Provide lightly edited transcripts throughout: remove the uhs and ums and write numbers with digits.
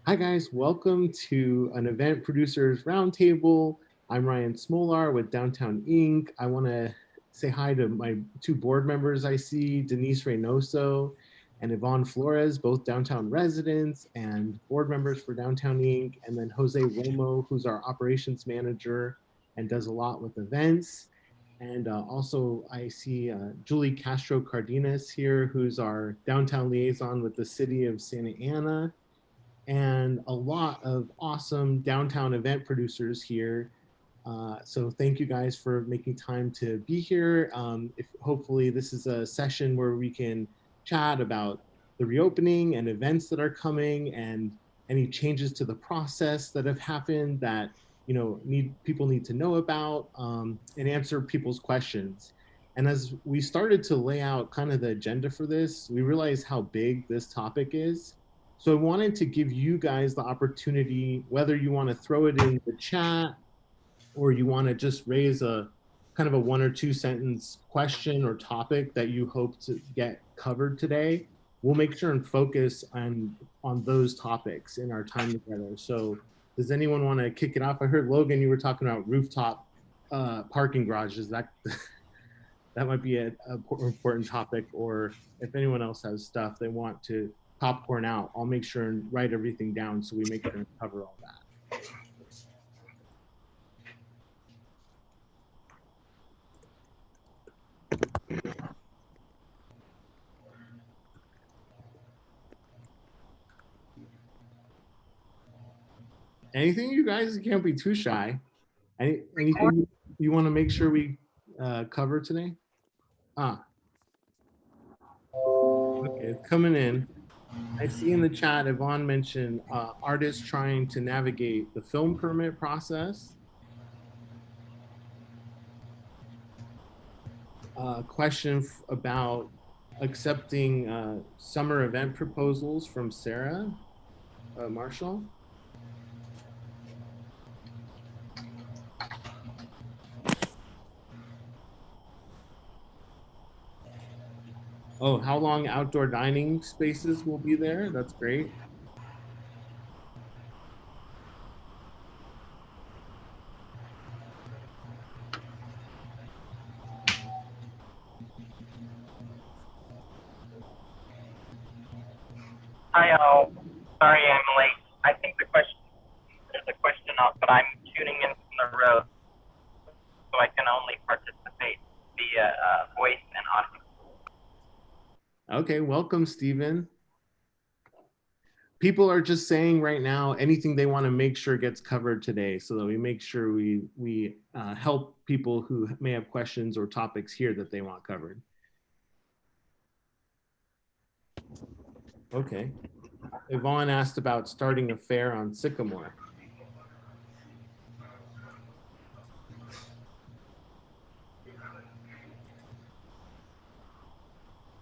Hi guys, welcome to an event producers roundtable. I'm Ryan Smolar with Downtown Inc. I want to say hi to my two board members I see, Denise Reynoso and Yvonne Flores, both downtown residents and board members for Downtown Inc. And then Jose Romo, who's our operations manager and does a lot with events. And also I see Julie Castro Cardenas here, who's our downtown liaison with the city of Santa Ana, and a lot of awesome downtown event producers here. So thank you guys for making time to be here. If hopefully this is a session where we can chat about the reopening and events that are coming and any changes to the process that have happened that people need to know about, and answer people's questions. And as we started to lay out kind of the agenda for this, we realized how big this topic is. So I wanted to give you guys the opportunity, whether you want to throw it in the chat or you want to just raise a kind of a 1 or 2 sentence question or topic that you hope to get covered today. We'll make sure and focus on those topics in our time together. So does anyone want to kick it off? I heard Logan, you were talking about rooftop parking garages. That that might be a important topic. Or if anyone else has stuff they want to popcorn out, I'll make sure and write everything down so we make sure and cover all that. Anything, you guys? You can't be too shy. Anything you want to make sure we cover today? Ah, okay, it's coming in. I see in the chat, Yvonne mentioned artists trying to navigate the film permit process. Question about accepting summer event proposals from Sarah Marshall. Oh, how long outdoor dining spaces will be there? That's great. Hi all. Sorry I'm late. I think there's a question up, but I'm tuning in from the road, so I can only participate via voice and audio. Okay, welcome, Stephen. People are just saying right now anything they want to make sure gets covered today, so that we make sure we help people who may have questions or topics here that they want covered. Okay. Yvonne asked about starting a fair on Sycamore.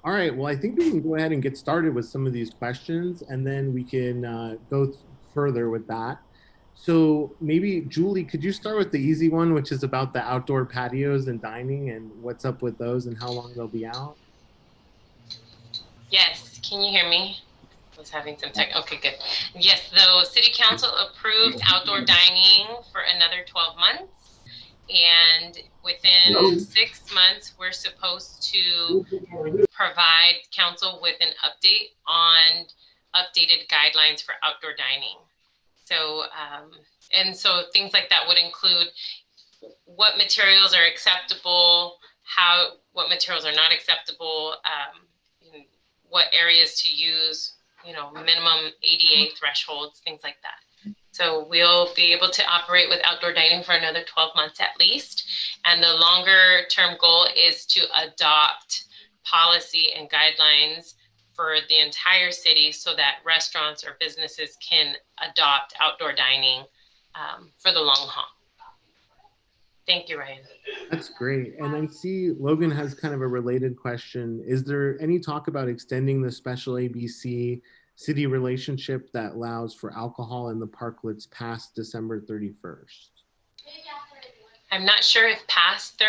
All right, well, I think we can go ahead and get started with some of these questions, and then we can go further with that. So maybe, Julie, could you start with the easy one, which is about the outdoor patios and dining and what's up with those and how long they'll be out? Yes, can you hear me? I was having some tech. Okay, good. Yes, the City Council approved outdoor dining for another 12 months. And within 6 months, we're supposed to provide council with an update on updated guidelines for outdoor dining. So, so things like that would include what materials are acceptable, what materials are not acceptable, what areas to use, minimum ADA thresholds, things like that. So we'll be able to operate with outdoor dining for another 12 months at least. And the longer term goal is to adopt policy and guidelines for the entire city so that restaurants or businesses can adopt outdoor dining for the long haul. Thank you, Ryan. That's great. And I see Logan has kind of a related question. Is there any talk about extending the special ABC city relationship that allows for alcohol in the parklets past December 31st? I'm not sure if past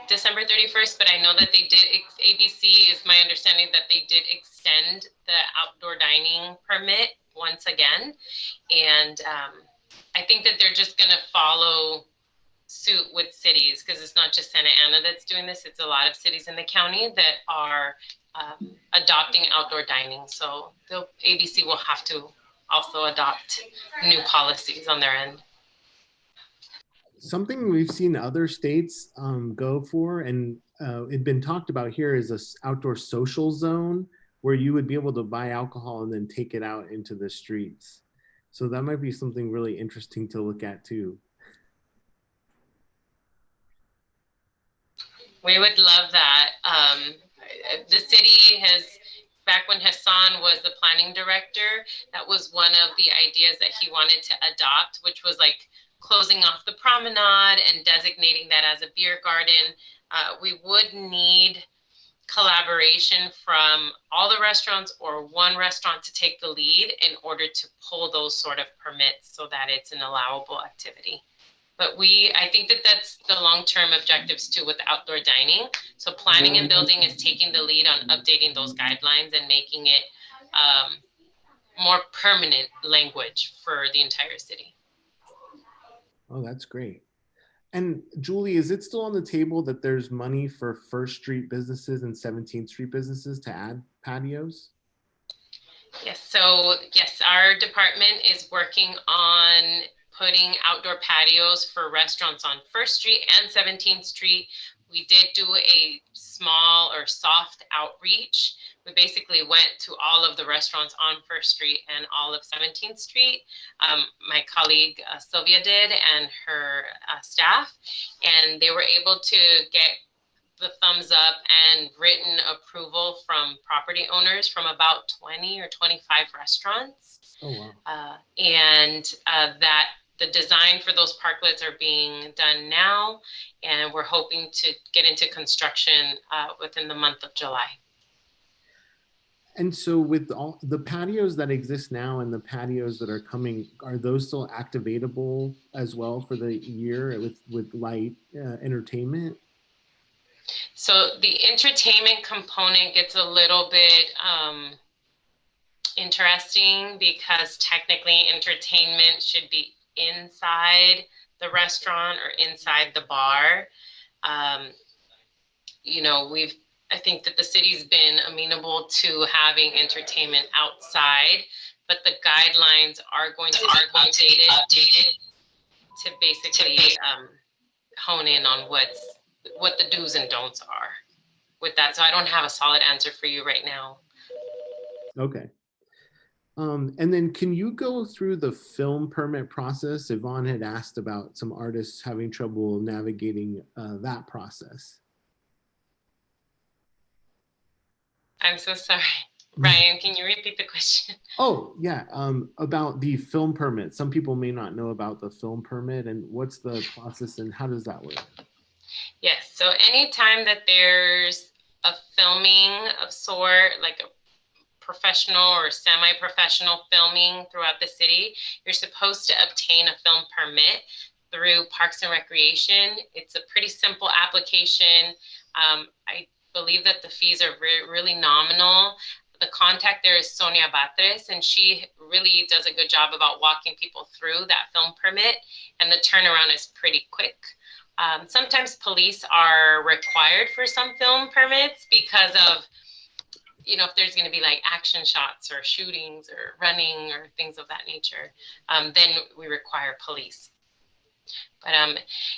December 31st, but I know that they did, ABC is my understanding that they did extend the outdoor dining permit once again. And I think that they're just going to follow suit with cities, because it's not just Santa Ana that's doing this. It's a lot of cities in the county that are adopting outdoor dining. So the ABC will have to also adopt new policies on their end. Something we've seen other states go for, and it's been talked about here, is this outdoor social zone where you would be able to buy alcohol and then take it out into the streets. So that might be something really interesting to look at too. We would love that. The city has, back when Hassan was the planning director, that was one of the ideas that he wanted to adopt, which was like closing off the promenade and designating that as a beer garden. We would need collaboration from all the restaurants or one restaurant to take the lead in order to pull those sort of permits so that it's an allowable activity. But I think that that's the long-term objectives too with outdoor dining. So planning and building is taking the lead on updating those guidelines and making it more permanent language for the entire city. Oh, that's great. And Julie, is it still on the table that there's money for First Street businesses and 17th Street businesses to add patios? Yes, so yes, our department is working on putting outdoor patios for restaurants on First Street and 17th Street. We did do a small or soft outreach. We basically went to all of the restaurants on First Street and all of 17th Street. My colleague Sylvia did, and her staff, and they were able to get the thumbs up and written approval from property owners from about 20 or 25 restaurants. Oh, wow. That the design for those parklets are being done now, and we're hoping to get into construction within the month of July. And so with all the patios that exist now and the patios that are coming, are those still activatable as well for the year with light entertainment? So the entertainment component gets a little bit interesting, because technically entertainment should be inside the restaurant or inside the bar. I think that the city's been amenable to having entertainment outside, but the guidelines are going to be updated to basically hone in on what the do's and don'ts are with that. So I don't have a solid answer for you right now. Okay. And then can you go through the film permit process? Yvonne had asked about some artists having trouble navigating that process. I'm so sorry. Ryan, can you repeat the question? Oh, yeah. About the film permit. Some people may not know about the film permit, and what's the process and how does that work? Yes. So anytime that there's a filming of sort, like a professional or semi-professional filming throughout the city, you're supposed to obtain a film permit through Parks and Recreation. It's a pretty simple application. I believe that the fees are really nominal. The contact there is Sonia Batres, and she really does a good job about walking people through that film permit, and the turnaround is pretty quick. Sometimes police are required for some film permits because of, if there's going to be like action shots or shootings or running or things of that nature, then we require police. But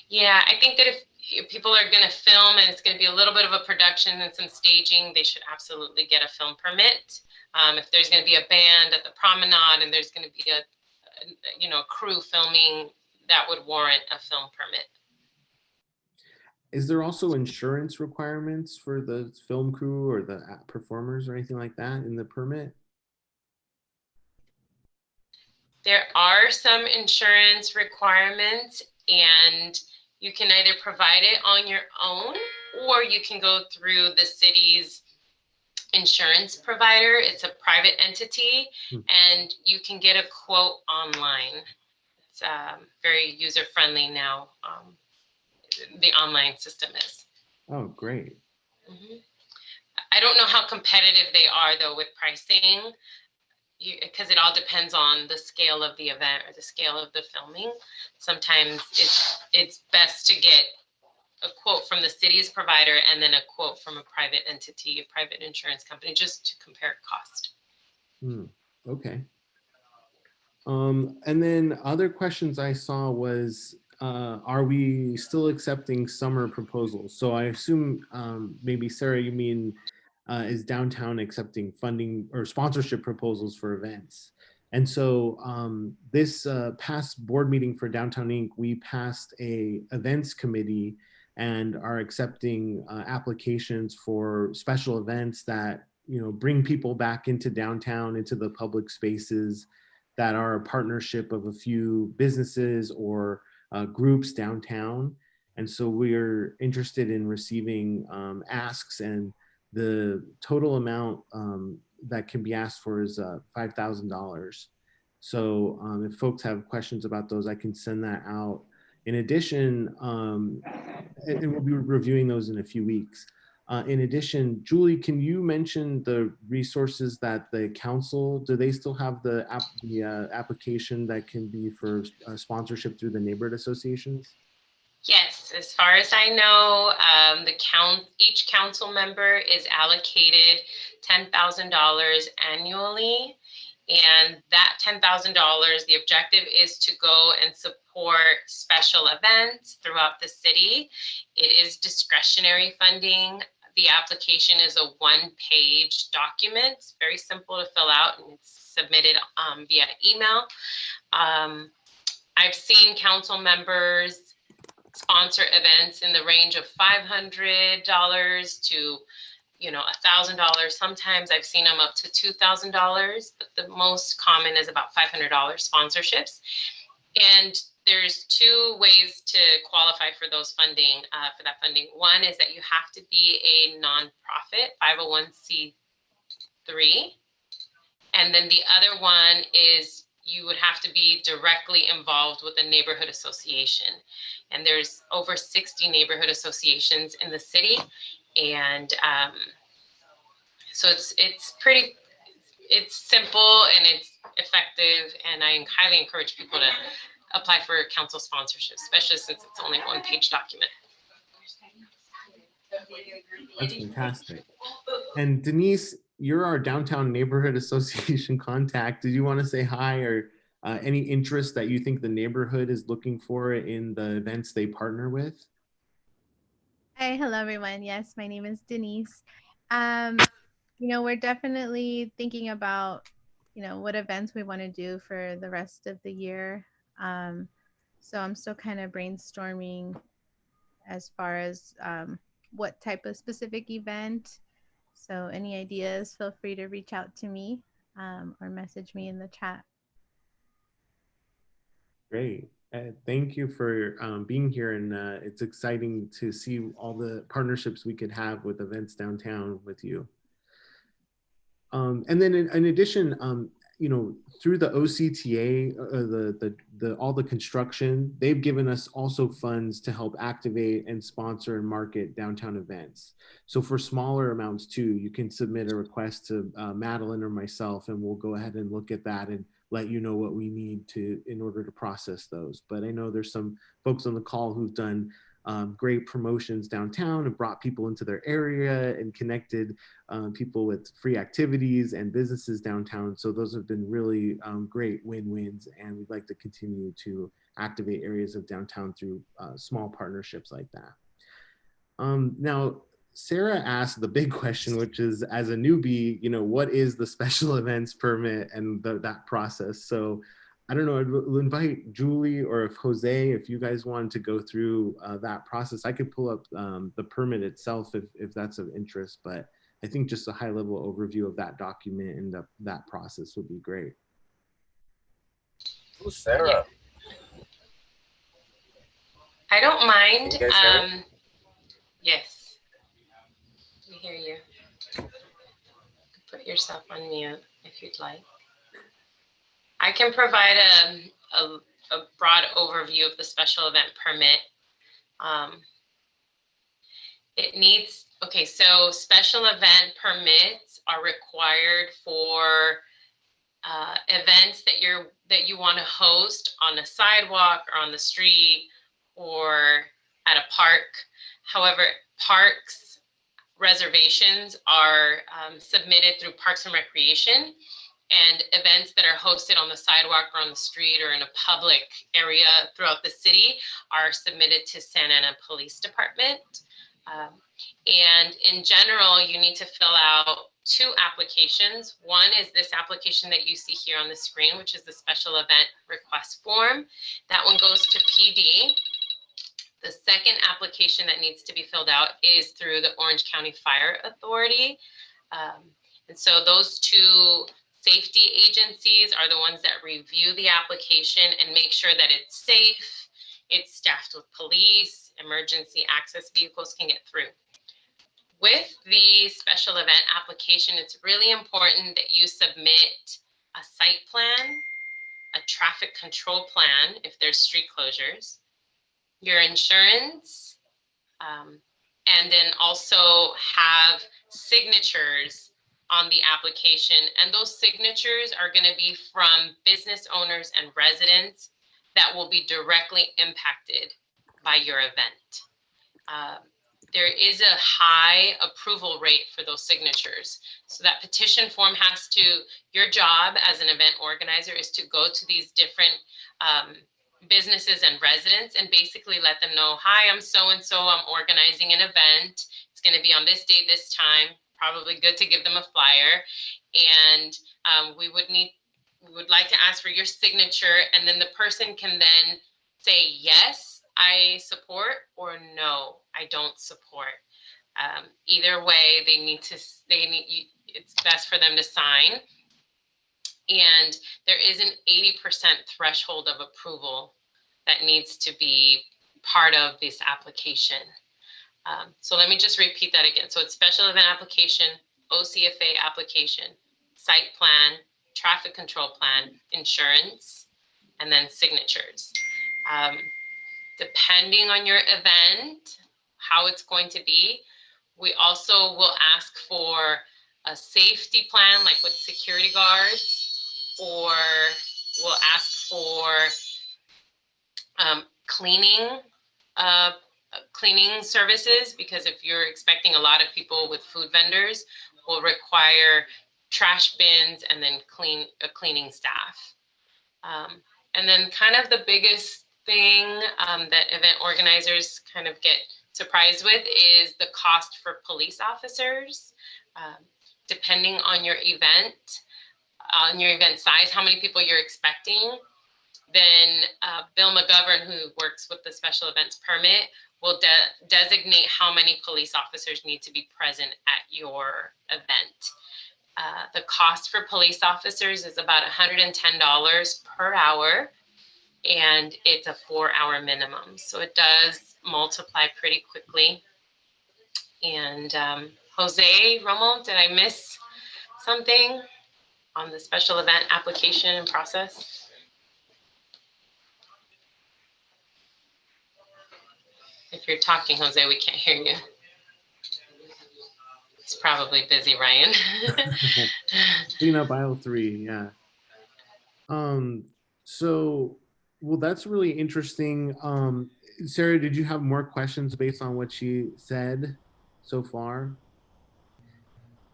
yeah, I think that if people are going to film and it's going to be a little bit of a production and some staging, they should absolutely get a film permit. If there's going to be a band at the promenade and there's going to be a crew filming, that would warrant a film permit. Is there also insurance requirements for the film crew or the performers or anything like that in the permit? There are some insurance requirements, and you can either provide it on your own or you can go through the city's insurance provider. It's a private entity, and you can get a quote online. It's very user-friendly now. the online system is. Oh, great. Mhm. I don't know how competitive they are though with pricing, because it all depends on the scale of the event or the scale of the filming. Sometimes it's best to get a quote from the city's provider and then a quote from a private entity, a private insurance company, just to compare cost. Okay. And then other questions I saw was, are we still accepting summer proposals? So I assume maybe Sarah, you mean is downtown accepting funding or sponsorship proposals for events? And so this past board meeting for Downtown Inc., we passed a events committee and are accepting applications for special events that, you know, bring people back into downtown, into the public spaces, that are a partnership of a few businesses or groups downtown. And so we're interested in receiving asks, and the total amount that can be asked for is $5,000. So if folks have questions about those, I can send that out. In addition, and we'll be reviewing those in a few weeks. In addition, Julie, can you mention the resources that the council, do they still have the application that can be for sponsorship through the neighborhood associations? Yes, as far as I know, each council member is allocated $10,000 annually. And that $10,000, the objective is to go and support special events throughout the city. It is discretionary funding. The application is a one-page document. It's very simple to fill out, and it's submitted via email. I've seen council members sponsor events in the range of $500 to, you know, $1,000. Sometimes I've seen them up to $2,000, but the most common is about $500 sponsorships. And there's two ways to qualify for those funding, for that funding. One is that you have to be a nonprofit, 501c3. And then the other one is you would have to be directly involved with a neighborhood association. And there's over 60 neighborhood associations in the city. And so it's simple and it's effective. And I highly encourage people to apply for council sponsorship, especially since it's only a one-page document. That's fantastic. And Denise, you're our Downtown Neighborhood Association contact. Did you want to say hi, or any interest that you think the neighborhood is looking for in the events they partner with? Hi, hello everyone. Yes, my name is Denise. You know, we're definitely thinking about, you know, what events we want to do for the rest of the year. So I'm still kind of brainstorming as far as what type of specific event. So any ideas, feel free to reach out to me or message me in the chat. Great. Thank you for being here, and it's exciting to see all the partnerships we could have with events downtown with you. And then in addition, you know, through the OCTA, all the construction, they've given us also funds to help activate and sponsor and market downtown events. So for smaller amounts too, you can submit a request to Madeline or myself, and we'll go ahead and look at that and let you know what we need to in order to process those. But I know there's some folks on the call who've done great promotions downtown and brought people into their area and connected people with free activities and businesses downtown. So those have been really great win-wins, and we'd like to continue to activate areas of downtown through small partnerships like that. Now, Sarah asked the big question, which is, as a newbie, you know, what is the special events permit and that process? So I don't know, I'll invite Julie, or if Jose, if you guys wanted to go through that process. I could pull up the permit itself if that's of interest, but I think just a high level overview of that document and that process would be great. Who's Sarah? I don't mind. Can you guys hear me? Yes, we hear you. Put yourself on mute if you'd like. I can provide a broad overview of the special event permit It needs, okay, so special event permits are required for events that you want to host on a sidewalk or on the street or at a park. However, parks reservations are submitted through Parks and Recreation, and events that are hosted on the sidewalk or on the street or in a public area throughout the city are submitted to Santa Ana Police Department. And in general, you need to fill out 2 applications. One is this application that you see here on the screen, which is the special event request form. That one goes to PD. The second application that needs to be filled out is through the Orange County Fire Authority. And so those 2 safety agencies are the ones that review the application and make sure that it's safe, it's staffed with police, emergency access vehicles can get through. With the special event application, it's really important that you submit a site plan, a traffic control plan if there's street closures, your insurance, and then also have signatures on the application. And those signatures are going to be from business owners and residents that will be directly impacted by your event. There is a high approval rate for those signatures. So that petition form has to, your job as an event organizer is to go to these different businesses and residents and basically let them know, hi, I'm so-and-so, I'm organizing an event. It's going to be on this date, this time. Probably good to give them a flyer. And we would like to ask for your signature, and then the person can then say, yes, I support, or no, I don't support. Either way, it's best for them to sign. And there is an 80% threshold of approval that needs to be part of this application. So let me just repeat that again. So it's special event application, OCFA application, site plan, traffic control plan, insurance, and then signatures. Depending on your event, how it's going to be, we also will ask for a safety plan, like with security guards, or we'll ask for cleaning services, because if you're expecting a lot of people with food vendors, will require trash bins and then a cleaning staff. And then kind of the biggest thing that event organizers kind of get surprised with is the cost for police officers. Depending on your event size, how many people you're expecting, then Bill McGovern, who works with the special events permit, will designate how many police officers need to be present at your event. The cost for police officers is about $110 per hour, and it's a 4-hour minimum. So it does multiply pretty quickly. And Jose Romo, did I miss something on the special event application and process? If you're talking, Jose, we can't hear you. It's probably busy, Ryan. Clean up aisle 3, yeah. So, well, that's really interesting. Sarah, did you have more questions based on what she said so far?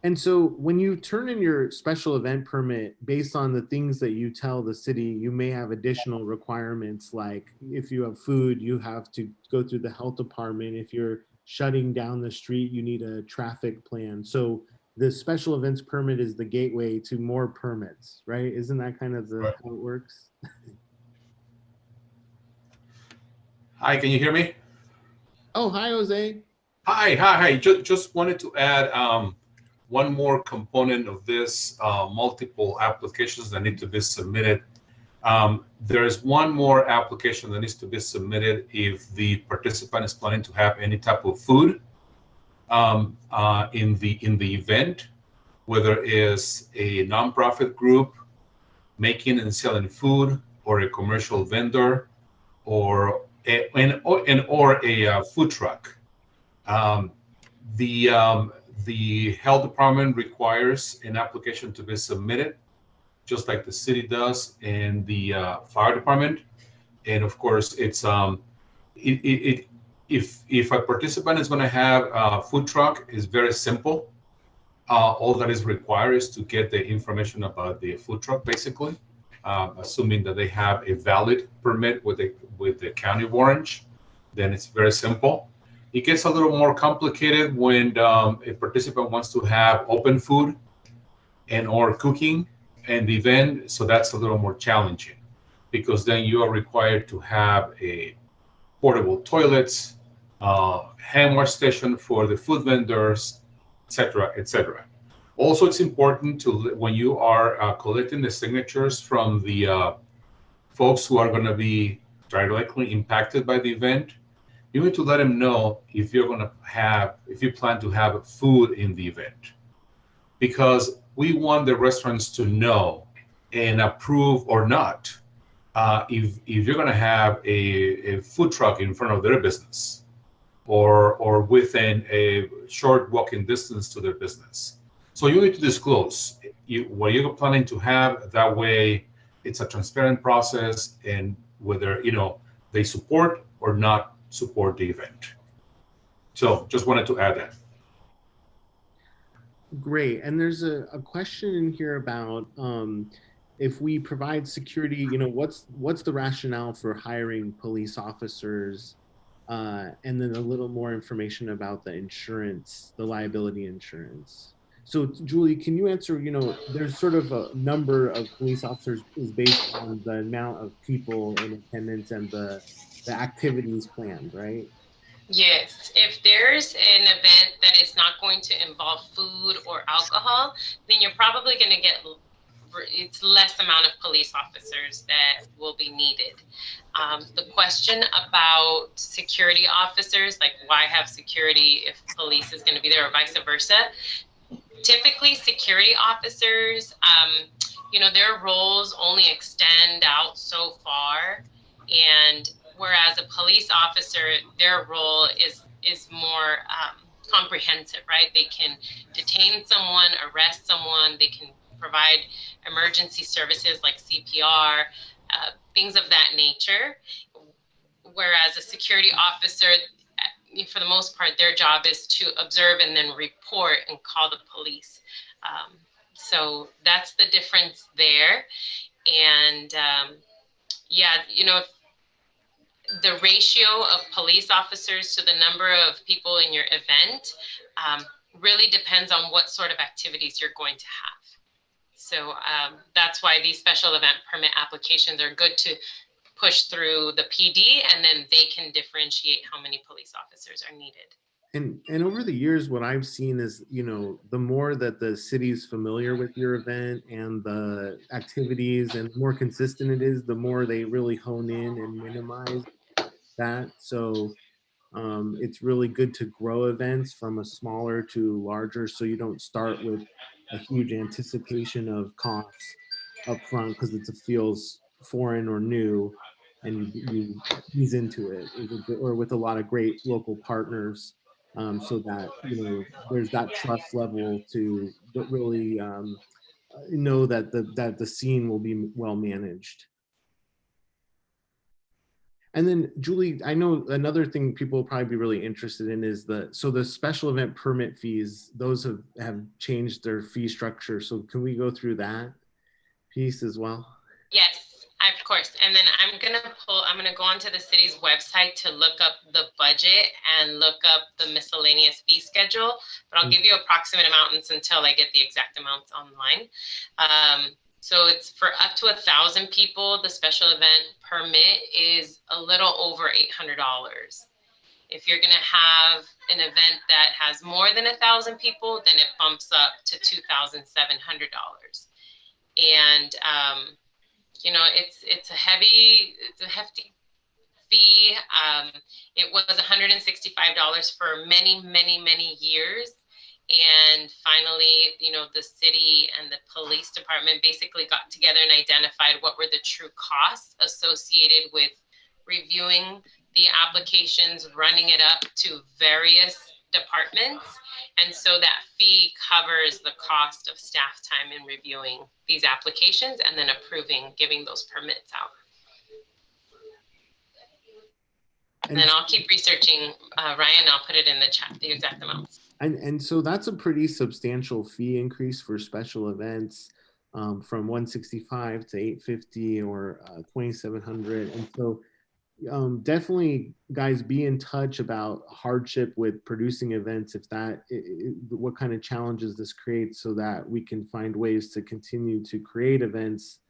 And so when you turn in your special event permit, based on the things that you tell the city, you may have additional requirements, like if you have food, you have to go through the health department. If you're shutting down the street, you need a traffic plan. So the special events permit is the gateway to more permits, right? Isn't that kind of how it works? Hi, can you hear me? Oh, hi, Jose. Hi. Just wanted to add one more component of this, multiple applications that need to be submitted. There's one more application that needs to be submitted if the participant is planning to have any type of food in the event, whether it's a nonprofit group making and selling food, or a commercial vendor, or or a food truck. Um, the health department requires an application to be submitted, just like the city does, and the fire department. And of course, it's if a participant is going to have a food truck, it's very simple. All that is required is to get the information about the food truck, basically, assuming that they have a valid permit with the County of Orange. Then it's very simple. It gets a little more complicated when a participant wants to have open food and or cooking and the event, so that's a little more challenging because then you are required to have a portable toilets, hand wash station for the food vendors, etc., etc. Also, it's important to, when you are collecting the signatures from the folks who are going to be directly impacted by the event, you need to let them know if you're going to have, if you plan to have food in the event, because we want the restaurants to know and approve or not if you're going to have a food truck in front of their business or within a short walking distance to their business. So you need to disclose what you're planning to have. That way, it's a transparent process, and whether they support or not support the event. So just wanted to add that. Great. And there's a question in here about if we provide security, what's the rationale for hiring police officers? And then a little more information about the insurance, the liability insurance. So Julie, can you answer, there's sort of a number of police officers is based on the amount of people in attendance and the activities planned, right? Yes, if there's an event that is not going to involve food or alcohol, then you're probably going to get it's less amount of police officers that will be needed. The question about security officers, like why have security if police is going to be there or vice versa? Typically, security officers, their roles only extend out so far, and whereas a police officer, their role is more comprehensive, right? They can detain someone, arrest someone, they can provide emergency services like CPR, things of that nature. Whereas a security officer, for the most part, their job is to observe and then report and call the police. So that's the difference there. And the ratio of police officers to the number of people in your event really depends on what sort of activities you're going to have. So that's why these special event permit applications are good to push through the PD, and then they can differentiate how many police officers are needed. And over the years, what I've seen is, the more that the city's familiar with your event and the activities and the more consistent it is, the more they really hone in and minimize that. So it's really good to grow events from a smaller to larger, so you don't start with a huge anticipation of costs up front because it feels foreign or new, and you ease into it or with a lot of great local partners, so that there's that trust level to really know that the scene will be well managed. And then Julie, I know another thing people will probably be really interested in is the special event permit fees. Those have changed their fee structure. So can we go through that piece as well? Yes, of course. And then I'm gonna go onto the city's website to look up the budget and look up the miscellaneous fee schedule. But I'll give you approximate amounts until I get the exact amounts online. So it's for up to 1,000 people. The special event permit is a little over $800. If you're going to have an event that has more than 1,000 people, then it bumps up to $2,700. And it's a hefty fee. It was $165 for many, many, many years. And finally, the city and the police department basically got together and identified what were the true costs associated with reviewing the applications, running it up to various departments. And so that fee covers the cost of staff time in reviewing these applications and then approving, giving those permits out. And then I'll keep researching, Ryan, I'll put it in the chat, the exact amounts. And so that's a pretty substantial fee increase for special events, from 165 to 850 or 2,700. And so definitely, guys, be in touch about hardship with producing events, if that, what kind of challenges this creates, so that we can find ways to continue to create events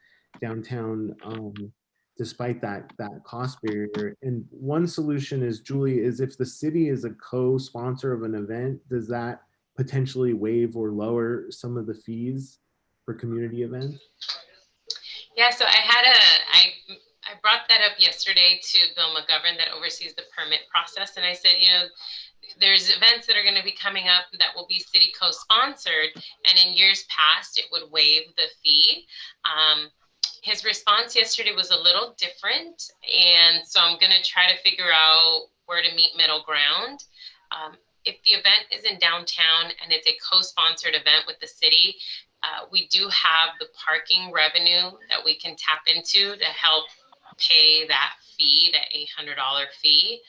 downtown, despite that cost barrier. And one solution is, Julie, is if the city is a co-sponsor of an event, does that potentially waive or lower some of the fees for community events? Yeah, so I brought that up yesterday to Bill McGovern that oversees the permit process. And I said, you know, there's events that are going to be coming up that will be city co-sponsored. And in years past, it would waive the fee. His response yesterday was a little different. And so I'm going to try to figure out where to meet middle ground. If the event is in downtown and it's a co-sponsored event with the city, we do have the parking revenue that we can tap into to help pay that fee, that $800 fee.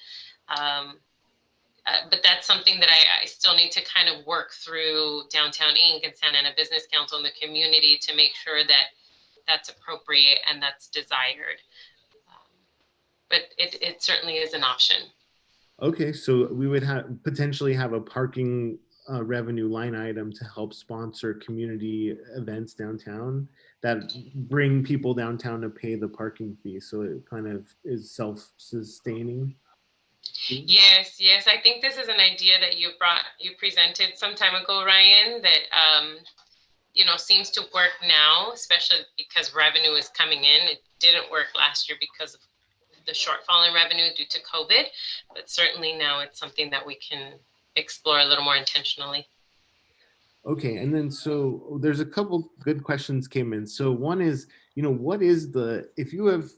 But that's something that I still need to kind of work through Downtown Inc. and Santa Ana Business Council and the community to make sure that that's appropriate and that's desired. But it certainly is an option. Okay, so we would potentially have a parking revenue line item to help sponsor community events downtown that bring people downtown to pay the parking fee. So it kind of is self-sustaining. Yes, I think this is an idea that you presented some time ago, Ryan, that you know, seems to work now, especially because revenue is coming in. It didn't work last year because of the shortfall in revenue due to COVID, but certainly now it's something that we can explore a little more intentionally. Okay, and then so there's a couple good questions came in. So one is, you know, what is if you have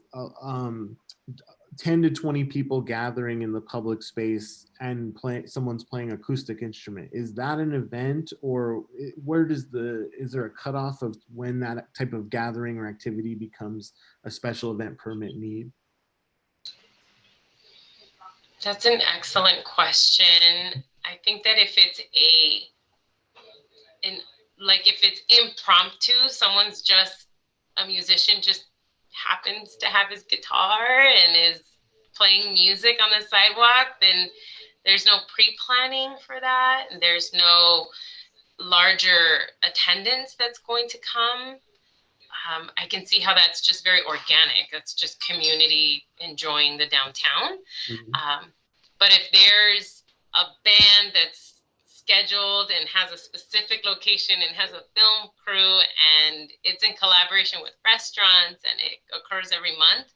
10 to 20 people gathering in the public space and someone's playing acoustic instrument, is that an event, or is there a cutoff of when that type of gathering or activity becomes a special event permit need? That's an excellent question. I think that if it's if it's impromptu, someone's just a musician, just happens to have his guitar and is playing music on the sidewalk, then there's no pre-planning for that. And there's no larger attendance that's going to come. I can see how that's just very organic. That's just community enjoying the downtown. Mm-hmm. But if there's a band that's scheduled and has a specific location and has a film crew and it's in collaboration with restaurants and it occurs every month,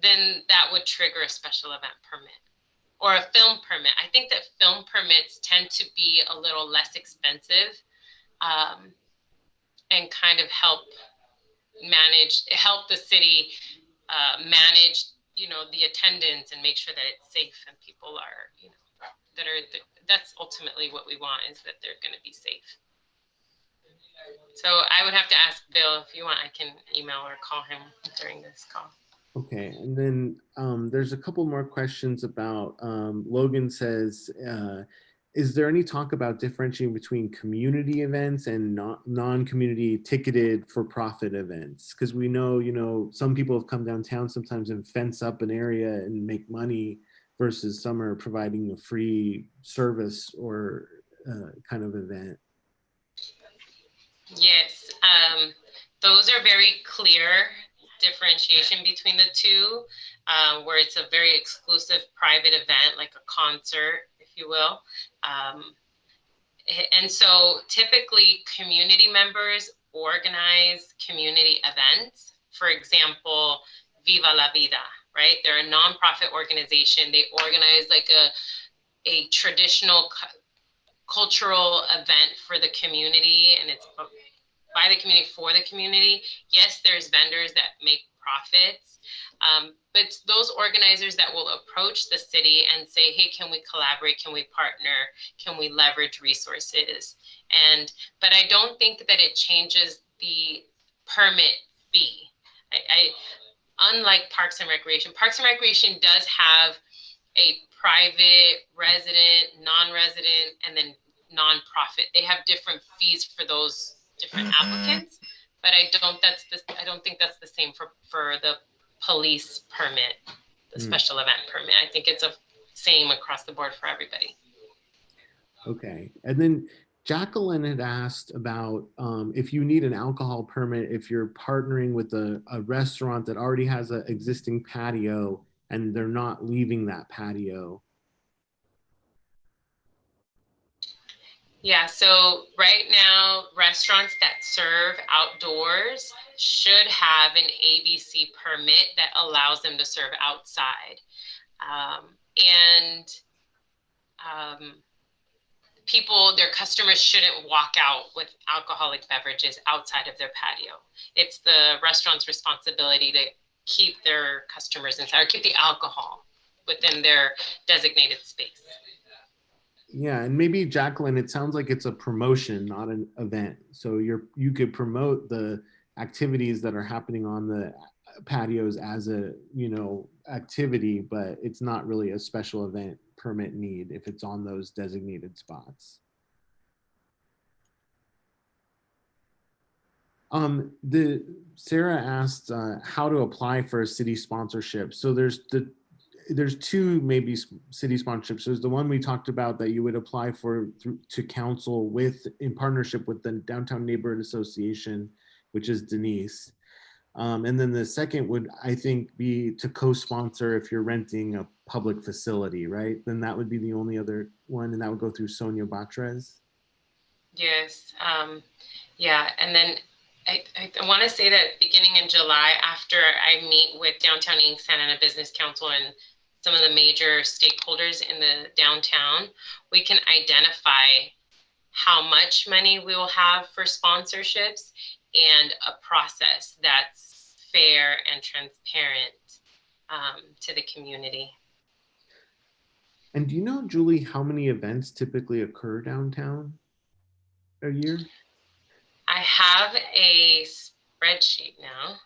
then that would trigger a special event permit or a film permit. I think that film permits tend to be a little less expensive and kind of help the city manage, you know, the attendance and make sure that it's safe and people are, you know, that's ultimately what we want, is that they're going to be safe. So I would have to ask Bill. If you want, I can email or call him during this call. Okay, and then there's a couple more questions about, Logan says, is there any talk about differentiating between community events and non-community ticketed for-profit events? Because we know, you know, some people have come downtown sometimes and fence up an area and make money, versus some are providing a free service or kind of event. Yes, those are very clear differentiation between the two, where it's a very exclusive private event, like a concert, if you will. And so typically community members organize community events. For example, Viva la Vida, right? They're a nonprofit organization. They organize like a traditional cultural event for the community, and it's by the community for the community. Yes, there's vendors that make nonprofits. But it's those organizers that will approach the city and say, hey, can we collaborate? Can we partner? Can we leverage resources? But I don't think that it changes the permit fee. Unlike Parks and Recreation does have a private, resident, non-resident, and then nonprofit. They have different fees for those different applicants, but I don't think that's the same for the police permit, the special event permit. I think it's a same across the board for everybody. Okay, and then Jacqueline had asked about if you need an alcohol permit if you're partnering with a restaurant that already has an existing patio and they're not leaving that patio. Yeah, so right now, restaurants that serve outdoors should have an ABC permit that allows them to serve outside. People, their customers shouldn't walk out with alcoholic beverages outside of their patio. It's the restaurant's responsibility to keep their customers inside or keep the alcohol within their designated space. Yeah, and maybe Jacqueline, it sounds like it's a promotion, not an event. So you could promote the activities that are happening on the patios as a, activity, but it's not really a special event permit need if it's on those designated spots. Sarah asked how to apply for a city sponsorship. So there's two maybe city sponsorships. There's the one we talked about that you would apply for to council in partnership with the Downtown Neighborhood Association, which is Denise. And then the second would, I think, be to co-sponsor if you're renting a public facility, right? Then that would be the only other one, and that would go through Sonia Batres. Yes. Yeah. And then I want to say that beginning in July, after I meet with Downtown Inc., Santa Ana Business Council, and some of the major stakeholders in the downtown, we can identify how much money we will have for sponsorships and a process that's fair and transparent to the community. And do you know, Julie, how many events typically occur downtown a year? I have a spreadsheet now.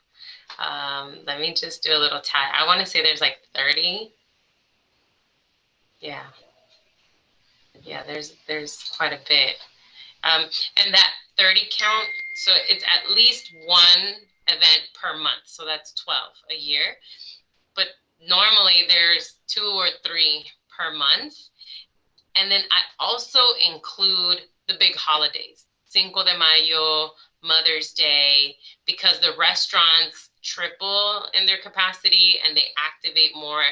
Let me just do a little tally. I want to say there's like 30. Yeah. Yeah, there's quite a bit. And that 30 count, so it's at least one event per month. So that's 12 a year. But normally there's 2 or 3 per month. And then I also include the big holidays, Cinco de Mayo, Mother's Day, because the restaurants triple in their capacity and they activate more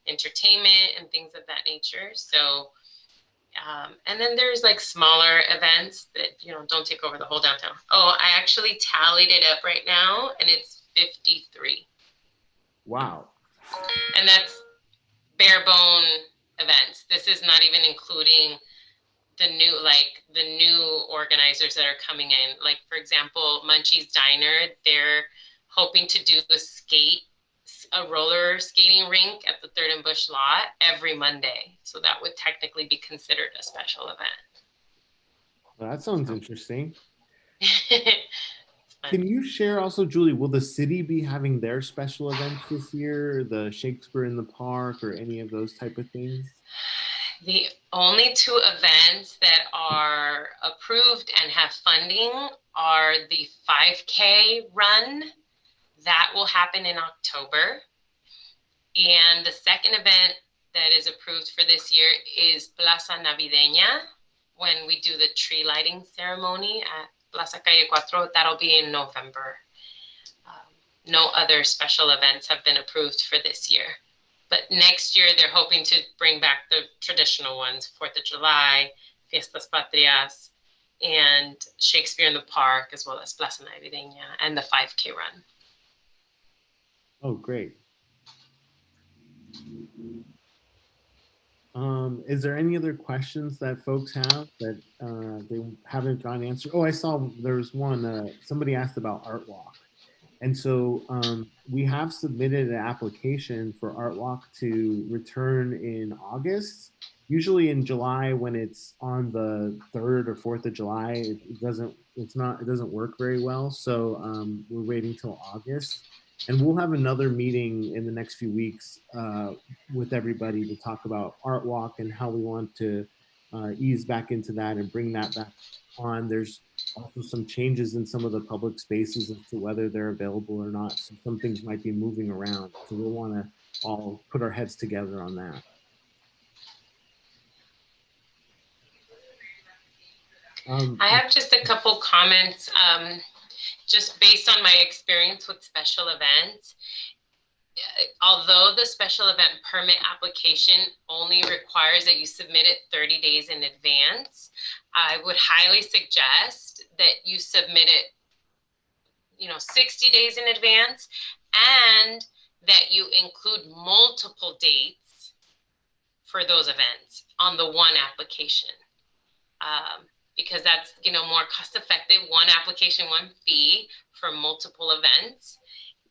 entertainment and things of that nature. So, and then there's like smaller events that, don't take over the whole downtown. Oh, I actually tallied it up right now and it's 53. Wow. And that's bare bone events. This is not even including the new organizers that are coming in. Like, for example, Munchie's Diner, they're hoping to do a roller skating rink at the 3rd and Bush lot every Monday. So that would technically be considered a special event. Well, that sounds interesting. Can you share also, Julie, will the city be having their special events this year, the Shakespeare in the Park or any of those type of things? The only 2 events that are approved and have funding are the 5K run. That will happen in October. And the second event that is approved for this year is Plaza Navideña, when we do the tree lighting ceremony at Plaza Calle 4. That'll be in November. No other special events have been approved for this year. But next year, they're hoping to bring back the traditional ones, 4th of July, Fiestas Patrias, and Shakespeare in the Park, as well as Plaza Navideña, and the 5K run. Oh, great. Is there any other questions that folks have that they haven't gotten answered? Oh, I saw there was one, somebody asked about Art Walk. And so we have submitted an application for Art Walk to return in August. Usually in July, when it's on the 3rd or 4th of July, it doesn't work very well. So we're waiting till August, and we'll have another meeting in the next few weeks with everybody to talk about Art Walk and how we want to ease back into that and bring that back on. There's also some changes in some of the public spaces as to whether they're available or not. So some things might be moving around. So we'll want to all put our heads together on that. I have just a couple comments, just based on my experience with special events. Although the special event permit application only requires that you submit it 30 days in advance, I would highly suggest that you submit it, 60 days in advance, and that you include multiple dates for those events on the one application. Because that's, more cost effective, one application, one fee for multiple events.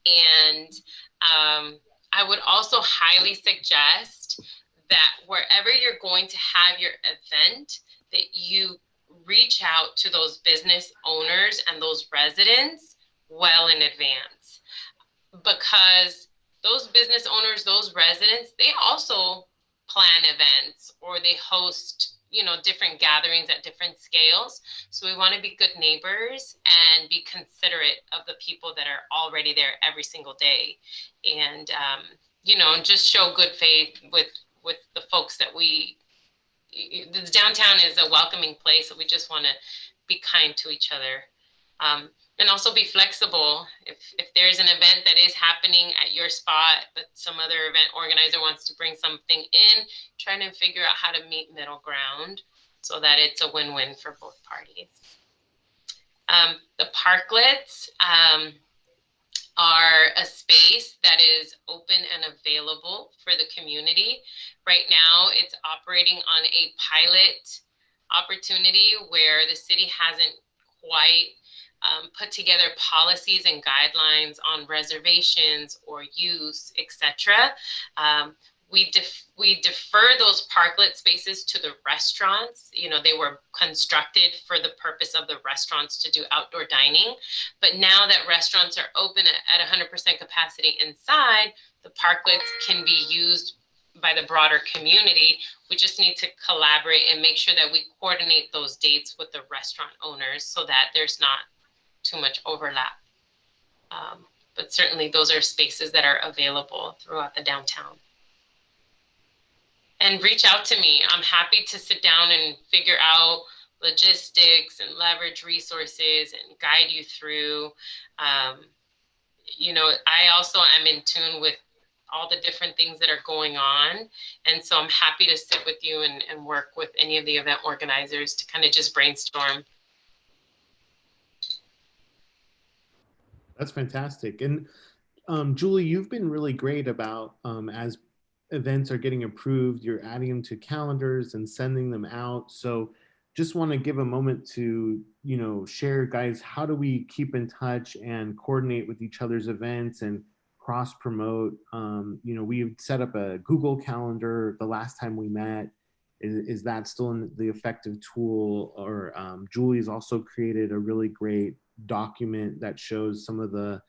And I would also highly suggest that wherever you're going to have your event, that you reach out to those business owners and those residents well in advance, because those business owners, those residents, they also plan events, or they host different gatherings at different scales. So we want to be good neighbors and be considerate of the people that are already there every single day, and just show good faith with the folks that the downtown is a welcoming place, so we just want to be kind to each other, and also be flexible. If there's an event that is happening at your spot, but some other event organizer wants to bring something in, trying to figure out how to meet middle ground so that it's a win-win for both parties. The parklets are a space that is open and available for the community. Right now, it's operating on a pilot opportunity where the city hasn't quite put together policies and guidelines on reservations or use, etc. We defer those parklet spaces to the restaurants. They were constructed for the purpose of the restaurants to do outdoor dining. But now that restaurants are open at 100% capacity inside, the parklets can be used by the broader community. We just need to collaborate and make sure that we coordinate those dates with the restaurant owners so that there's not too much overlap. But certainly those are spaces that are available throughout the downtown. And reach out to me. I'm happy to sit down and figure out logistics and leverage resources and guide you through. I also am in tune with all the different things that are going on. And so I'm happy to sit with you and work with any of the event organizers to kind of just brainstorm. That's fantastic. And Julie, you've been really great about as events are getting approved, you're adding them to calendars and sending them out. So just want to give a moment to, share, guys, how do we keep in touch and coordinate with each other's events and cross promote? We set up a Google Calendar the last time we met. Is that still the effective tool? Or Julie's also created a really great document that shows some of the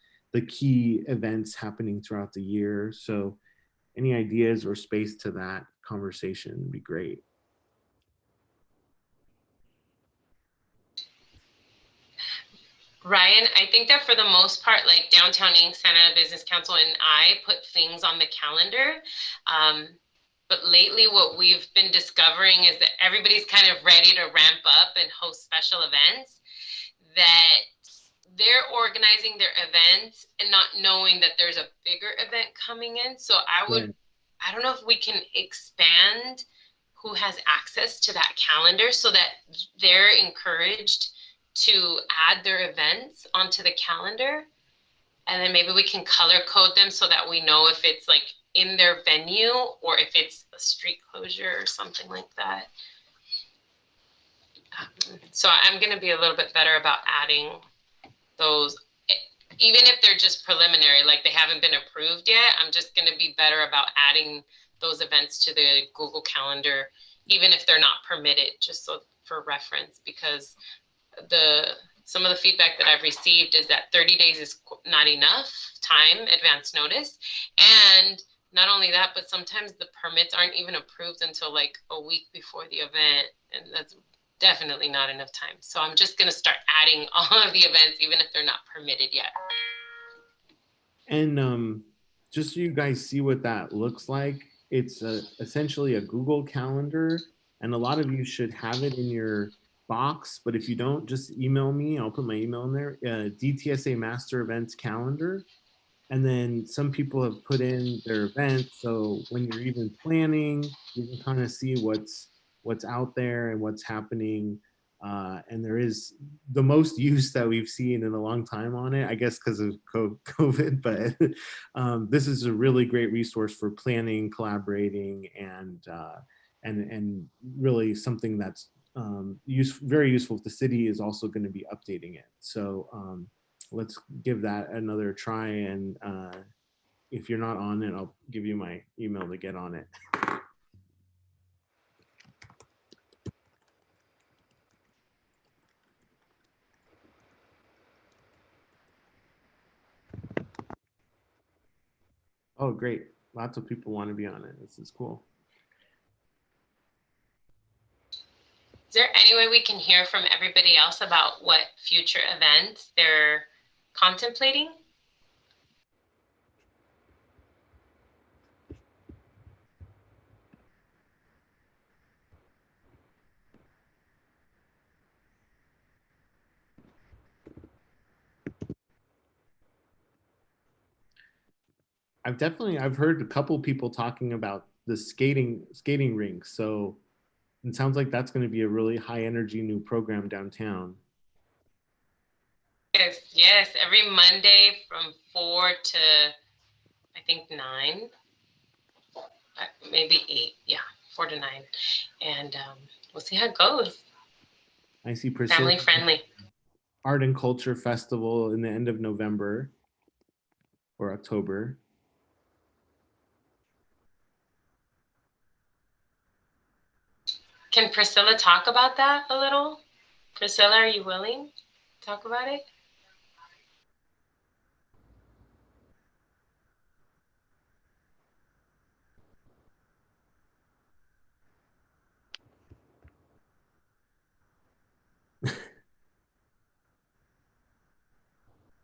key events happening throughout the year. So any ideas or space to that conversation would be great. Ryan, I think that for the most part, like Downtown Inc., Santa Ana Business Council, and I put things on the calendar. But lately what we've been discovering is that everybody's kind of ready to ramp up and host special events, that they're organizing their events and not knowing that there's a bigger event coming in. So I don't know if we can expand who has access to that calendar so that they're encouraged to add their events onto the calendar. And then maybe we can color code them so that we know if it's like in their venue or if it's a street closure or something like that. So I'm going to be a little bit better about adding those even if they're just preliminary, like they haven't been approved yet, I'm just going to be better about adding those events to the Google Calendar, even if they're not permitted, just so for reference, because some of the feedback that I've received is that 30 days is not enough time, advance notice. And not only that, but sometimes the permits aren't even approved until like a week before the event. And that's definitely not enough time. So I'm just going to start adding all of the events, even if they're not permitted yet. And just so you guys see what that looks like, it's essentially a Google Calendar, and a lot of you should have it in your box, but if you don't, just email me. I'll put my email in there, DTSA Master Events Calendar. And then some people have put in their events, so when you're even planning, you can kind of see what's out there and what's happening. And there is the most use that we've seen in a long time on it, I guess because of COVID, but this is a really great resource for planning, collaborating, and really something that's very useful. The city is also going to be updating it. So let's give that another try. And if you're not on it, I'll give you my email to get on it. Oh, great. Lots of people want to be on it. This is cool. Is there any way we can hear from everybody else about what future events they're contemplating? I've heard a couple people talking about the skating rink. So it sounds like that's going to be a really high energy new program downtown. Yes, every Monday from 4 to I think 9, maybe 8. Yeah, 4 to 9, and we'll see how it goes. I see Priscilla. Family friendly. Art and Culture Festival in the end of November or October. Can Priscilla talk about that a little? Priscilla, are you willing to talk about it?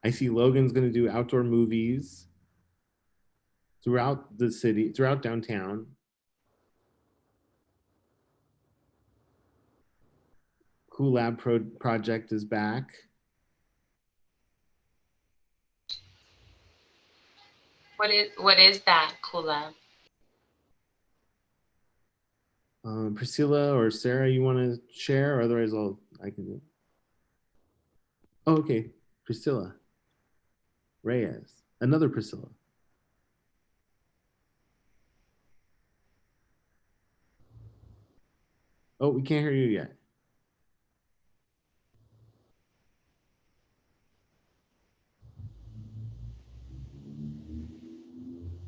I see Logan's going to do outdoor movies throughout the city, throughout downtown. Cool Lab project is back. What is that, Cool Lab? Priscilla or Sarah, you want to share? Or otherwise, I can do it. Oh, okay. Priscilla Reyes, another Priscilla. Oh, we can't hear you yet.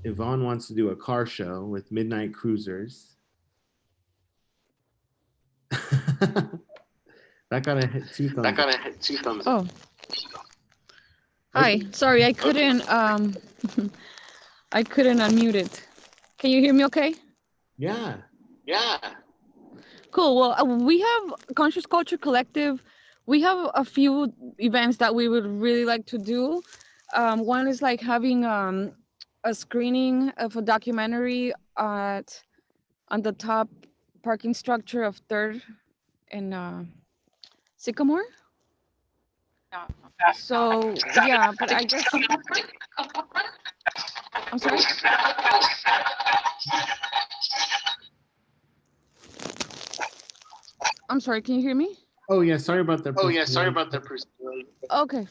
Yvonne wants to do a car show with midnight cruisers. That got to hit 2 thumbs. Oh. Hi. Sorry, I couldn't I couldn't unmute it. Can you hear me okay? Yeah. Cool. Well, we have Conscious Culture Collective. We have a few events that we would really like to do. One is like having a screening of a documentary on the top parking structure of 3rd and Sycamore. So yeah, but I guess I'm sorry. I'm sorry, can you hear me? Oh yeah, sorry about that. Okay.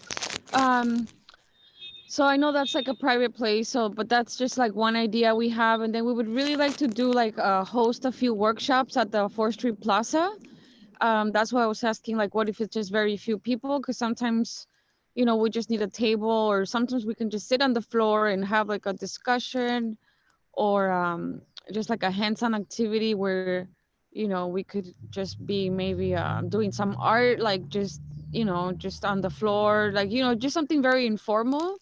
So I know that's like a private place, but that's just like one idea we have, and then we would really like to do like host a few workshops at the 4th Street Plaza. That's why I was asking, like, what if it's just very few people? Because sometimes you know, we just need a table, or sometimes we can just sit on the floor and have like a discussion, or just like a hands-on activity where, you know, we could just be maybe doing some art, like just, you know, just on the floor, like, you know, just something very informal.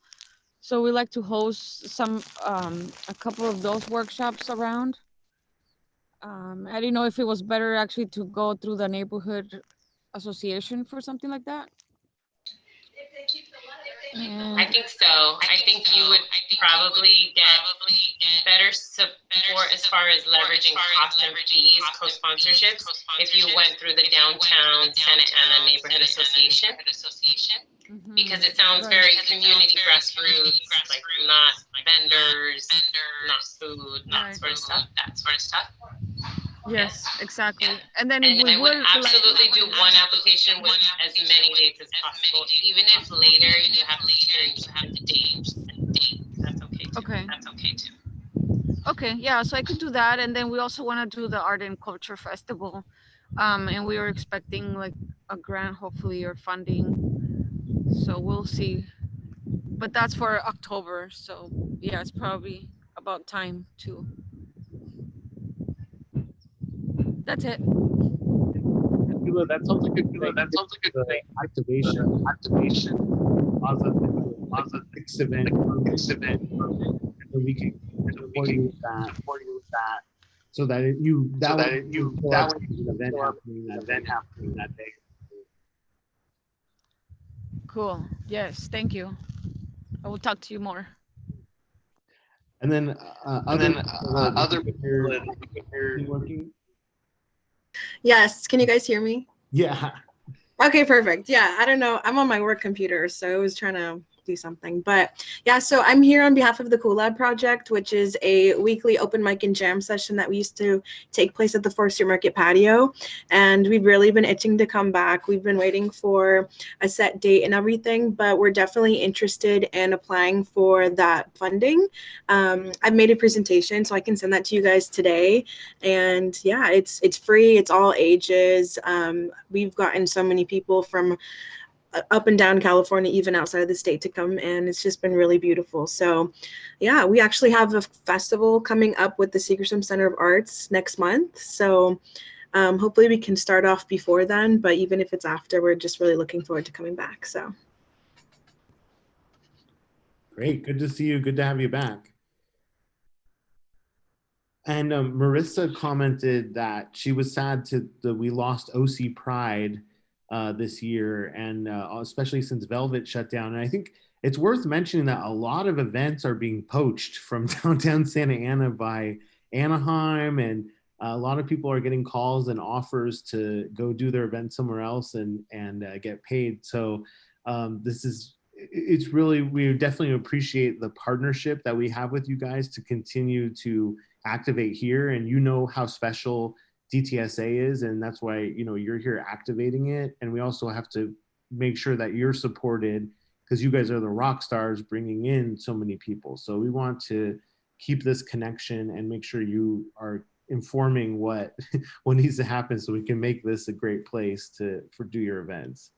So we like to host some a couple of those workshops around. I didn't know if it was better actually to go through the neighborhood association for something like that. I think so. I think you would probably get better support as far as leveraging cost and fees, co-sponsorships, if you went through the Downtown Santa Ana Neighborhood Association. Because it sounds very community grassroots, like not vendors, not food, that sort of stuff. Yes, exactly. And then And we I would would absolutely do one application with as many dates as possible, even if later you have to change the date. That's okay too. Okay. That's okay too. Okay, yeah, so I could do that. And then we also want to do the Art and Culture Festival. And we are expecting like a grant, hopefully, or funding. So we'll see. But that's for October. So yeah, it's probably about time too. That's it. Sheila, that sounds like a good activation. Positive fix event. And we can support you with that. So that that would be an event happening that day. Cool. Yes, thank you. I will talk to you more. And then other working. Yes, can you guys hear me? Yeah. Okay, perfect. Yeah, I don't know. I'm on my work computer, so I was trying to do something. But yeah, so I'm here on behalf of the Cool Lab Project, which is a weekly open mic and jam session that we used to take place at the Forestry Market patio. And we've really been itching to come back. We've been waiting for a set date and everything, but we're definitely interested in applying for that funding. I've made a presentation, so I can send that to you guys today. And yeah, it's free. It's all ages. We've gotten so many people from up and down California, even outside of the state, to come, and it's just been really beautiful. So yeah, we actually have a festival coming up with the Segerstrom Center of Arts next month. So hopefully we can start off before then, but even if it's after, we're just really looking forward to coming back. So Great, good to see you. Good to have you back. And Marissa commented that she was sad that we lost OC Pride this year, and especially since Velvet shut down. And I think it's worth mentioning that a lot of events are being poached from downtown Santa Ana by Anaheim, and a lot of people are getting calls and offers to go do their event somewhere else and get paid. So it's really, we definitely appreciate the partnership that we have with you guys to continue to activate here. And you know how special DTSA is, and that's why, you know, you're here activating it. And we also have to make sure that you're supported, because you guys are the rock stars bringing in so many people. So we want to keep this connection and make sure you are informing what needs to happen so we can make this a great place for do your events.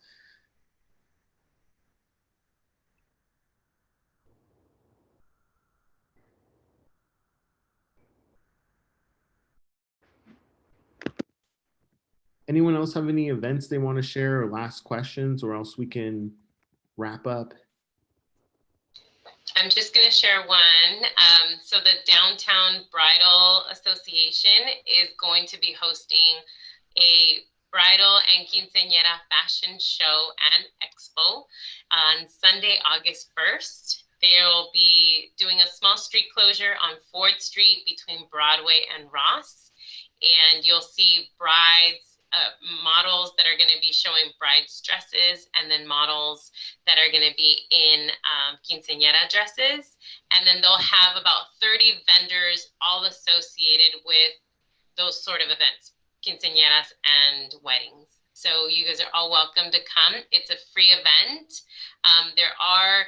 Anyone else have any events they want to share or last questions, or else we can wrap up? I'm just going to share one. So the Downtown Bridal Association is going to be hosting a bridal and quinceañera fashion show and expo on Sunday, August 1st. They'll be doing a small street closure on Ford Street between Broadway and Ross. And you'll see brides, models that are going to be showing brides' dresses, and then models that are going to be in quinceañera dresses. And then they'll have about 30 vendors all associated with those sort of events, quinceañeras and weddings. So you guys are all welcome to come. It's a free event. There are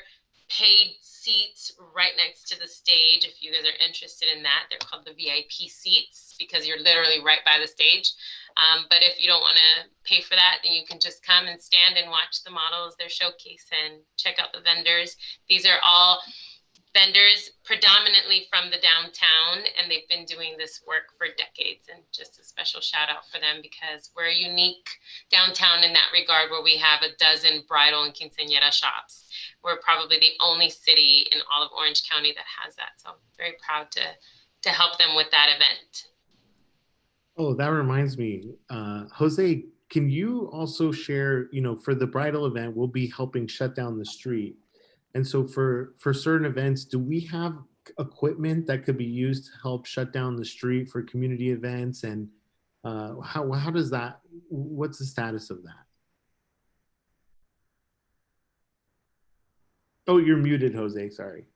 paid seats right next to the stage. If you guys are interested in that, they're called the VIP seats because you're literally right by the stage. But if you don't want to pay for that, then you can just come and stand and watch the models, their showcase, and check out the vendors. These are all vendors predominantly from the downtown, and they've been doing this work for decades. And just a special shout out for them because we're unique downtown in that regard, where we have a dozen bridal and quinceañera shops. We're probably the only city in all of Orange County that has that. So I'm very proud to help them with that event. Oh, that reminds me, Jose, can you also share, for the bridal event, we'll be helping shut down the street. And so for certain events, do we have equipment that could be used to help shut down the street for community events? And how does that, what's the status of that? Oh, you're muted, Jose, sorry.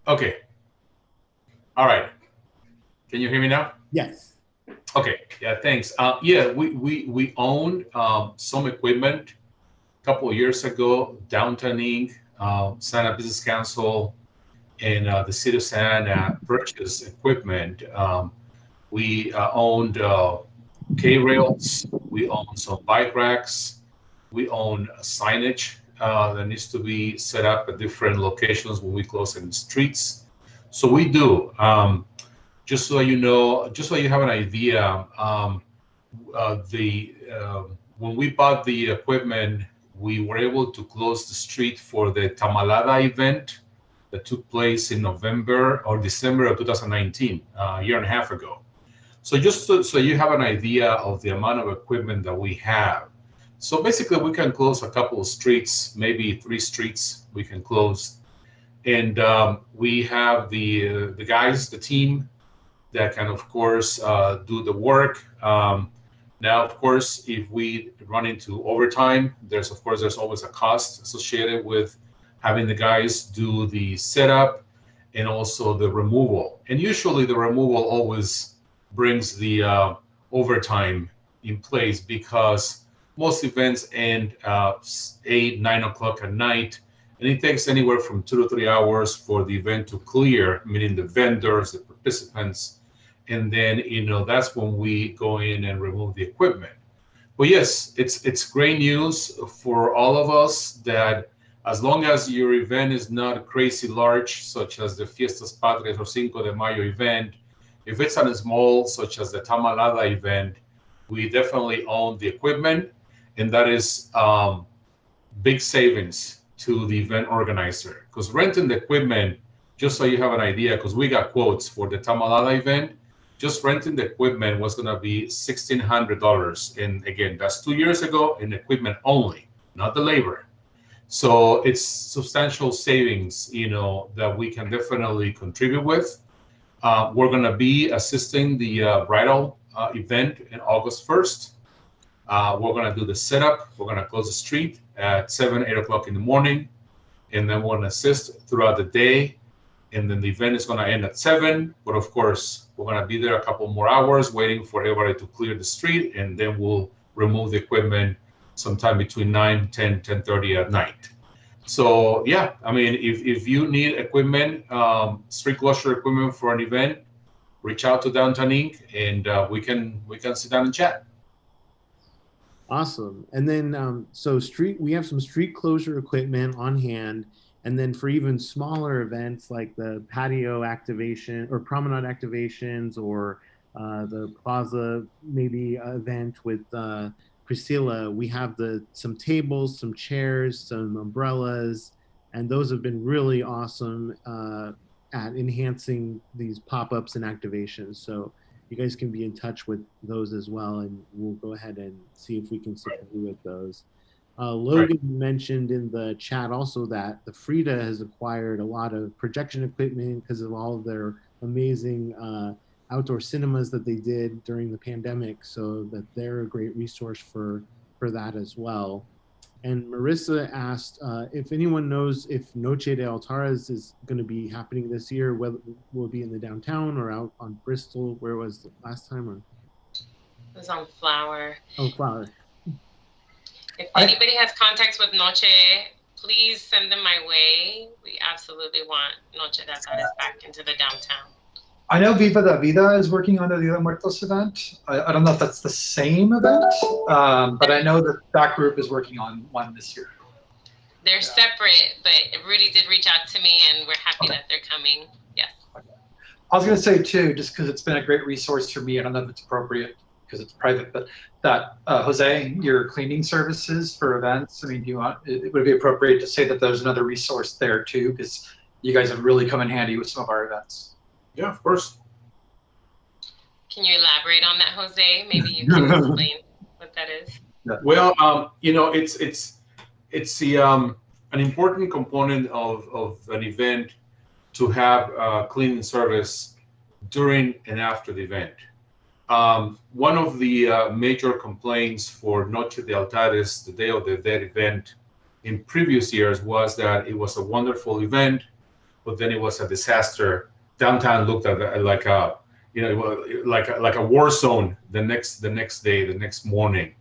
Okay. All right. Can you hear me now? Yes. Okay. Yeah, thanks. Yeah, we own some equipment. A couple of years ago, Downtown Inc., Santa Business Council, and the City of Santa purchased equipment. We owned K-rails. We own some bike racks. We own signage that needs to be set up at different locations when we close in the streets. So we do. Just so you know, just so you have an idea, when we bought the equipment, we were able to close the street for the Tamalada event that took place in November or December of 2019, a year and a half ago. So just so you have an idea of the amount of equipment that we have. So basically, we can close a couple of streets, maybe 3 streets we can close. And we have the guys, the team that can, of course, do the work. Now, of course, if we run into overtime, there's always a cost associated with having the guys do the setup and also the removal. And usually the removal always brings the overtime in place because most events end 8, 9 o'clock at night, and it takes anywhere from 2 to 3 hours for the event to clear, meaning the vendors, the participants, and then that's when we go in and remove the equipment. But yes, it's great news for all of us that as long as your event is not crazy large, such as the Fiestas Patrias or Cinco de Mayo event, if it's on a small, such as the Tamalada event, we definitely own the equipment, and that is big savings to the event organizer. Because renting the equipment, just so you have an idea, because we got quotes for the Tamalada event, just renting the equipment was going to be $1,600. And again, that's 2 years ago in equipment only, not the labor. So it's substantial savings, that we can definitely contribute with. We're going to be assisting the bridal event in August 1st. We're going to do the setup. We're going to close the street at 7, 8 o'clock in the morning. And then we're going to assist throughout the day. And then the event is going to end at 7. But of course, we're going to be there a couple more hours waiting for everybody to clear the street. And then we'll remove the equipment sometime between 9, 10, 10:30 at night. So yeah, I mean, if you need equipment, street closure equipment for an event, reach out to Downtown Inc. and we can sit down and chat. Awesome. And then we have some street closure equipment on hand. And then for even smaller events like the patio activation or promenade activations or the plaza maybe event with Priscilla, we have some tables, some chairs, some umbrellas, and those have been really awesome at enhancing these pop-ups and activations. So you guys can be in touch with those as well, and we'll go ahead and see if we can support you with those. Logan mentioned in the chat also that the Frida has acquired a lot of projection equipment because of all of their amazing outdoor cinemas that they did during the pandemic, so that they're a great resource for that as well. And Marissa asked if anyone knows if Noche de Altares is going to be happening this year, whether will it be in the downtown or out on Bristol, where it was last time? Or? It was on Flower. Oh, Flower. If anybody has contacts with Noche, please send them my way. We absolutely want Noche de Altares back into the downtown. I know Viva la Vida is working on the Dia de Muertos event. I don't know if that's the same event, but I know that that group is working on one this year. They're separate, but Rudy did reach out to me, and we're happy that they're coming. Yes. I was going to say too, just because it's been a great resource for me. I don't know if it's appropriate because it's private, but that Jose, your cleaning services for events. I mean, do you want? It would be appropriate to say that there's another resource there too, because you guys have really come in handy with some of our events. Yeah, of course. Can you elaborate on that, Jose? Maybe you can explain what that is. Well, you know, it's the an important component of an event to have cleaning service during and after the event. One of the major complaints for Noche de Altares, the Day of the Dead event, in previous years was that it was a wonderful event, but then it was a disaster. Downtown looked at it like a, you know, like a war zone the next day, the next morning.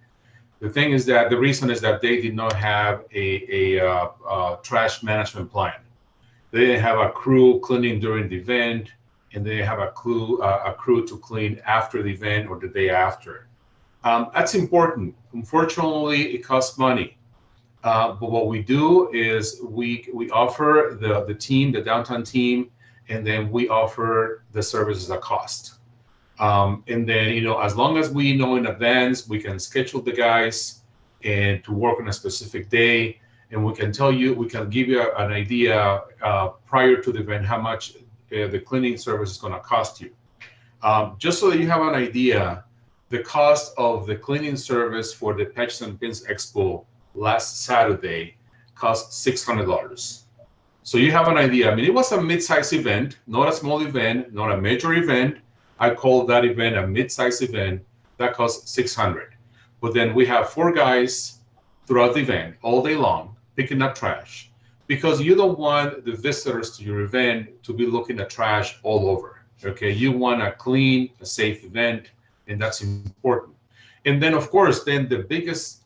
The thing is that the reason is that they did not have a trash management plan. They didn't have a crew cleaning during the event, and they have a crew to clean after the event or the day after. That's important. Unfortunately, it costs money. But what we do is we offer the team, the downtown team, and then we offer the services at cost. And then, you know, as long as we know in advance, we can schedule the guys and to work on a specific day, and we can tell you, we can give you an idea prior to the event how much the cleaning service is going to cost you. Just so that you have an idea, the cost of the cleaning service for the Patches and Pins Expo last Saturday cost $600. So you have an idea. I mean, it was a mid-sized event, not a small event, not a major event. I call that event a mid-sized event. That cost $600. But then we have 4 guys throughout the event all day long picking up trash, because you don't want the visitors to your event to be looking at trash all over. Okay, you want a clean, a safe event, and that's important. And then, of course, then the biggest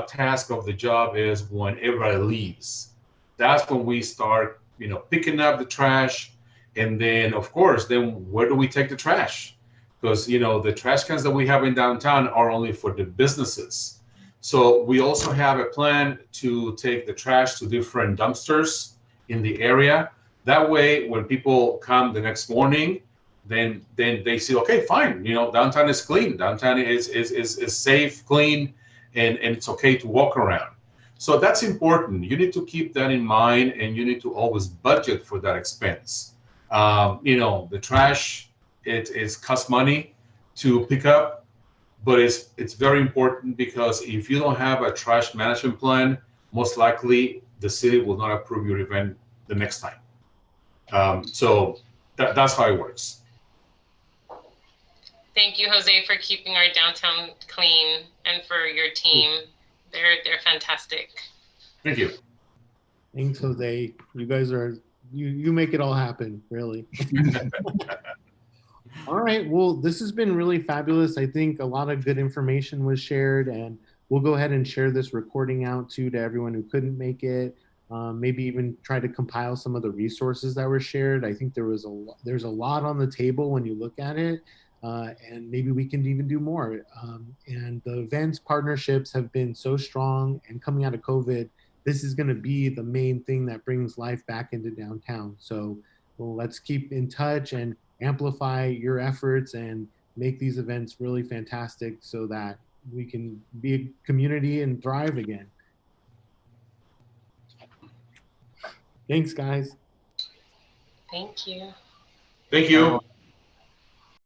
task of the job is when everybody leaves. That's when we start, you know, picking up the trash. And then, of course, then where do we take the trash? Because, you know, the trash cans that we have in downtown are only for the businesses. So we also have a plan to take the trash to different dumpsters in the area. That way, when people come the next morning, then they see, okay, fine, you know, downtown is clean. Downtown is safe, clean, and it's okay to walk around. So that's important. You need to keep that in mind, and you need to always budget for that expense. You know, the trash, it costs money to pick up, but it's very important, because if you don't have a trash management plan, most likely the city will not approve your event the next time. So that's how it works. Thank you, Jose, for keeping our downtown clean, and for your team. They're fantastic. Thank you. Thanks, Jose. You guys are, you make it all happen, really. All right. Well, this has been really fabulous. I think a lot of good information was shared, and we'll go ahead and share this recording out too to everyone who couldn't make it. Maybe even try to compile some of the resources that were shared. I think there's a lot on the table when you look at it. And maybe we can even do more. And the events partnerships have been so strong, and coming out of COVID, this is going to be the main thing that brings life back into downtown. So let's keep in touch and amplify your efforts and make these events really fantastic, so that we can be a community and thrive again. Thanks, guys. Thank you. Thank you.